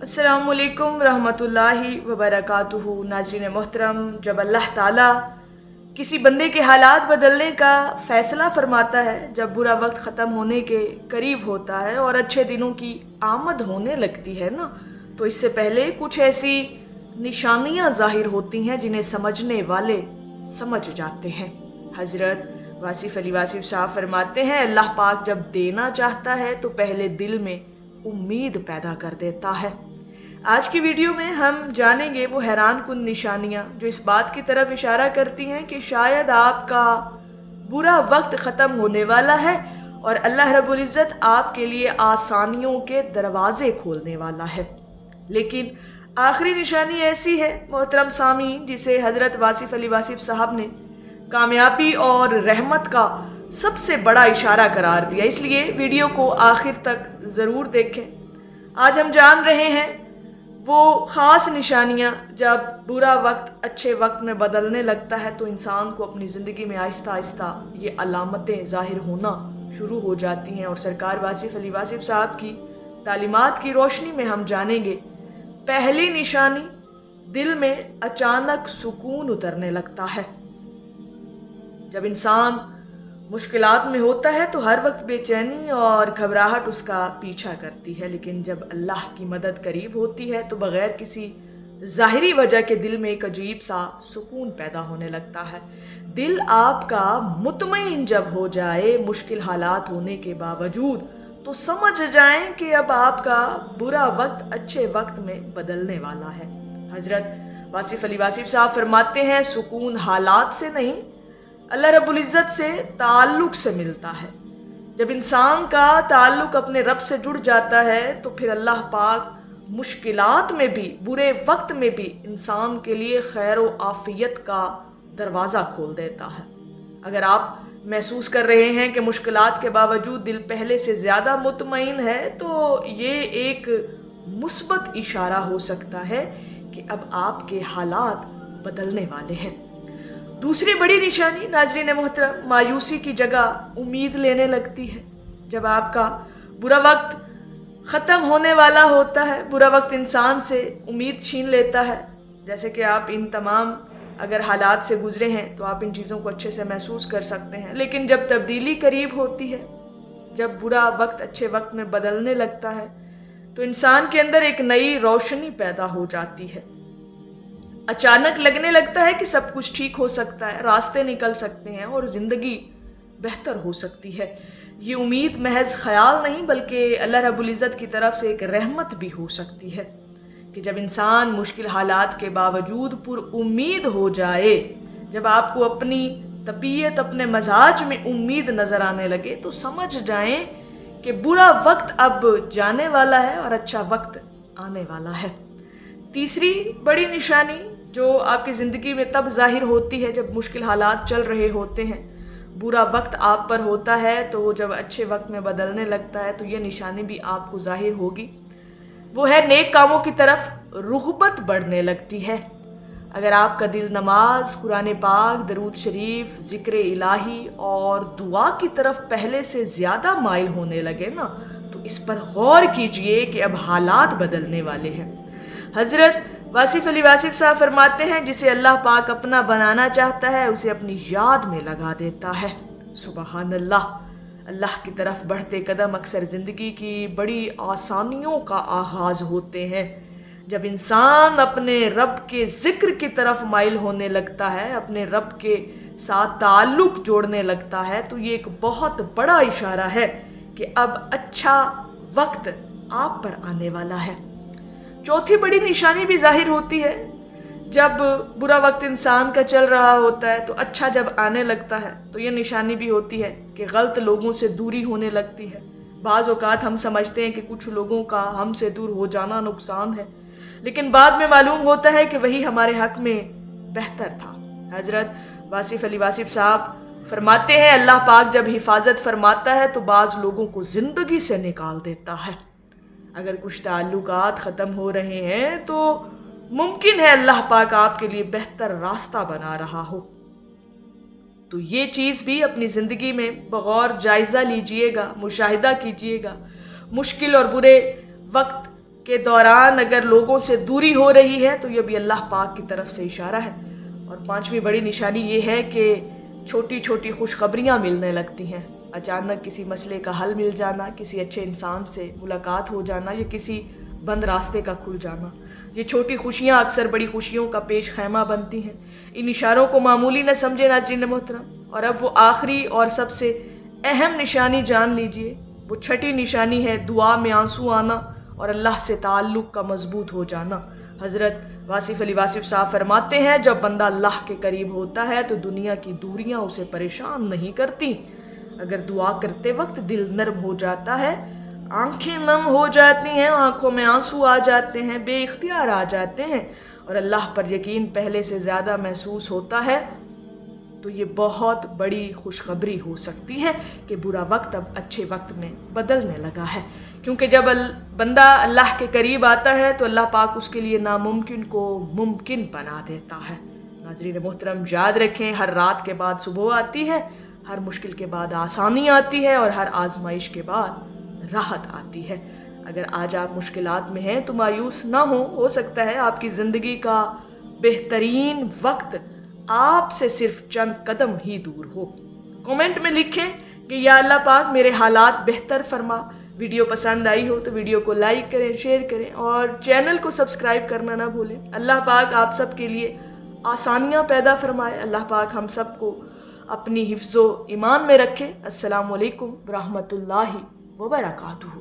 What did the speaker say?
अस्सलामु अलैकुम रहमतुल्लाहि वबरकातुहू। नाज़रीन मोहतरम, जब अल्लाह ताला किसी बंदे के हालात बदलने का फ़ैसला फरमाता है, जब बुरा वक्त ख़त्म होने के करीब होता है और अच्छे दिनों की आमद होने लगती है ना, तो इससे पहले कुछ ऐसी निशानियाँ ज़ाहिर होती हैं जिन्हें समझने वाले समझ जाते हैं। हज़रत वासिफ़ अली वासिफ़ साहब फरमाते हैं, अल्लाह पाक जब देना चाहता है तो पहले दिल में उम्मीद पैदा कर देता है। आज की वीडियो में हम जानेंगे वो हैरान कुन निशानियाँ जो इस बात की तरफ इशारा करती हैं कि शायद आपका बुरा वक्त ख़त्म होने वाला है और अल्लाह रब्बुल इज़्ज़त आपके लिए आसानियों के दरवाज़े खोलने वाला है। लेकिन आखिरी निशानी ऐसी है मोहतरम सामीन, जिसे हज़रत वासिफ़ अली वासिफ़ साहब ने कामयाबी और रहमत का सबसे बड़ा इशारा करार दिया। इसलिए वीडियो को आखिर तक ज़रूर देखें। आज हम जान रहे हैं वो ख़ास निशानियाँ जब बुरा वक्त अच्छे वक्त में बदलने लगता है तो इंसान को अपनी ज़िंदगी में आहिस्ता आहिस्ता ये अलामतें ज़ाहिर होना शुरू हो जाती हैं। और सरकार वासिफ़ अली वासिफ़ साहब की तालीमात की रोशनी में हम जानेंगे, पहली निशानी, दिल में अचानक सुकून उतरने लगता है। जब इंसान मुश्किलात में होता है तो हर वक्त बेचैनी और घबराहट उसका पीछा करती है, लेकिन जब अल्लाह की मदद करीब होती है तो बग़ैर किसी ज़ाहिरी वजह के दिल में एक अजीब सा सुकून पैदा होने लगता है। दिल आपका मुतमईन जब हो जाए मुश्किल हालात होने के बावजूद, तो समझ जाएं कि अब आपका बुरा वक्त अच्छे वक्त में बदलने वाला है। हज़रत वासिफ़ अली वासिफ़ साहब फरमाते हैं, सुकून हालात से नहीं, अल्लाह रब्बुल इज़्ज़त से ताल्लुक़ से मिलता है। जब इंसान का ताल्लुक़ अपने रब से जुड़ जाता है तो फिर अल्लाह पाक मुश्किलात में भी, बुरे वक्त में भी इंसान के लिए खैर व आफ़ियत का दरवाज़ा खोल देता है। अगर आप महसूस कर रहे हैं कि मुश्किलात के बावजूद दिल पहले से ज़्यादा मुतमईन है, तो ये एक मुस्बत इशारा हो सकता है कि अब आपके हालात बदलने वाले हैं। दूसरी बड़ी निशानी नाज़रीन मोहतरम, मायूसी की जगह उम्मीद लेने लगती है। जब आपका बुरा वक्त ख़त्म होने वाला होता है, बुरा वक्त इंसान से उम्मीद छीन लेता है। जैसे कि आप इन तमाम अगर हालात से गुज़रे हैं तो आप इन चीज़ों को अच्छे से महसूस कर सकते हैं। लेकिन जब तब्दीली करीब होती है, जब बुरा वक्त अच्छे वक्त में बदलने लगता है, तो इंसान के अंदर एक नई रोशनी पैदा हो जाती है। अचानक लगने लगता है कि सब कुछ ठीक हो सकता है, रास्ते निकल सकते हैं और ज़िंदगी बेहतर हो सकती है। ये उम्मीद महज ख्याल नहीं बल्कि अल्लाह रब्बुल इज़्ज़त की तरफ से एक रहमत भी हो सकती है कि जब इंसान मुश्किल हालात के बावजूद पुरउम्मीद हो जाए, जब आपको अपनी तबीयत, अपने मजाज में उम्मीद नज़र आने लगे, तो समझ जाएं कि बुरा वक्त अब जाने वाला है और अच्छा वक्त आने वाला है। तीसरी बड़ी निशानी जो आपकी ज़िंदगी में तब ज़ाहिर होती है जब मुश्किल हालात चल रहे होते हैं, बुरा वक्त आप पर होता है, तो जब अच्छे वक्त में बदलने लगता है तो ये निशानी भी आपको ज़ाहिर होगी। वो है नेक कामों की तरफ रुग़बत बढ़ने लगती है। अगर आपका दिल नमाज, कुरान पाक, दरूद शरीफ, ज़िक्र इलाही और दुआ की तरफ पहले से ज़्यादा माइल होने लगे ना, तो इस पर गौर कीजिए कि अब हालात बदलने वाले हैं। हज़रत वासिफ़ अली वासिफ़ साहब फरमाते हैं, जिसे अल्लाह पाक अपना बनाना चाहता है उसे अपनी याद में लगा देता है। सुबहान अल्लाह। अल्लाह की तरफ बढ़ते कदम अक्सर ज़िंदगी की बड़ी आसानियों का आगाज़ होते हैं। जब इंसान अपने रब के ज़िक्र की तरफ माइल होने लगता है, अपने रब के साथ ताल्लुक़ जोड़ने लगता है, तो ये एक बहुत बड़ा इशारा है कि अब अच्छा वक्त आप पर आने वाला है। चौथी बड़ी निशानी भी ज़ाहिर होती है जब बुरा वक्त इंसान का चल रहा होता है, तो अच्छा जब आने लगता है तो ये निशानी भी होती है कि गलत लोगों से दूरी होने लगती है। बाज़ औक़ात हम समझते हैं कि कुछ लोगों का हमसे दूर हो जाना नुकसान है, लेकिन बाद में मालूम होता है कि वही हमारे हक़ में बेहतर था। हज़रत वासिफ़ अली वासिफ़ साहब फरमाते हैं, अल्लाह पाक जब हिफाजत फरमाता है तो बाज़ लोगों को ज़िंदगी से निकाल देता है। अगर कुछ ताल्लुकात ख़त्म हो रहे हैं तो मुमकिन है अल्लाह पाक आपके लिए बेहतर रास्ता बना रहा हो। तो ये चीज़ भी अपनी ज़िंदगी में बगौर जायज़ा लीजिएगा, मुशाहिदा कीजिएगा। मुश्किल और बुरे वक्त के दौरान अगर लोगों से दूरी हो रही है तो ये भी अल्लाह पाक की तरफ से इशारा है। और पांचवी बड़ी निशानी ये है कि छोटी छोटी खुशखबरियाँ मिलने लगती हैं। अचानक किसी मसले का हल मिल जाना, किसी अच्छे इंसान से मुलाकात हो जाना या किसी बंद रास्ते का खुल जाना, ये छोटी खुशियाँ अक्सर बड़ी खुशियों का पेश खैमा बनती हैं। इन इशारों को मामूली न समझे नाज़रीन मोहतरम। और अब वो आखिरी और सबसे अहम निशानी जान लीजिए। वो छठी निशानी है दुआ में आंसू आना और अल्लाह से ताल्लुक़ का मजबूत हो जाना। हज़रत वासिफ़ अली वासिफ़ साहब फरमाते हैं, जब बंदा अल्लाह के करीब होता है तो दुनिया की दूरियां उसे परेशान नहीं करती। अगर दुआ करते वक्त दिल नर्म हो जाता है, आंखें नम हो जाती हैं, आंखों में आंसू आ जाते हैं, बेइख्तियार आ जाते हैं और अल्लाह पर यकीन पहले से ज़्यादा महसूस होता है, तो ये बहुत बड़ी खुशखबरी हो सकती है कि बुरा वक्त अब अच्छे वक्त में बदलने लगा है। क्योंकि जब बंदा अल्लाह के करीब आता है तो अल्लाह पाक उसके लिए नामुमकिन को मुमकिन बना देता है। नाज़रीन मोहतरम, याद रखें, हर रात के बाद सुबह आती है, हर मुश्किल के बाद आसानी आती है और हर आजमाइश के बाद राहत आती है। अगर आज आप मुश्किलात में हैं तो मायूस ना हो सकता है आपकी ज़िंदगी का बेहतरीन वक्त आपसे सिर्फ चंद कदम ही दूर हो। कमेंट में लिखें कि या अल्लाह पाक मेरे हालात बेहतर फरमा। वीडियो पसंद आई हो तो वीडियो को लाइक करें, शेयर करें और चैनल को सब्सक्राइब करना ना भूलें। अल्लाह पाक आप सब के लिए आसानियाँ पैदा फरमाए। अल्लाह पाक हम सबको अपनी हिफ्ज़ो ईमान में रखे। अस्सलामु अलैकुम रहमतुल्लाहि व बरकातुहू।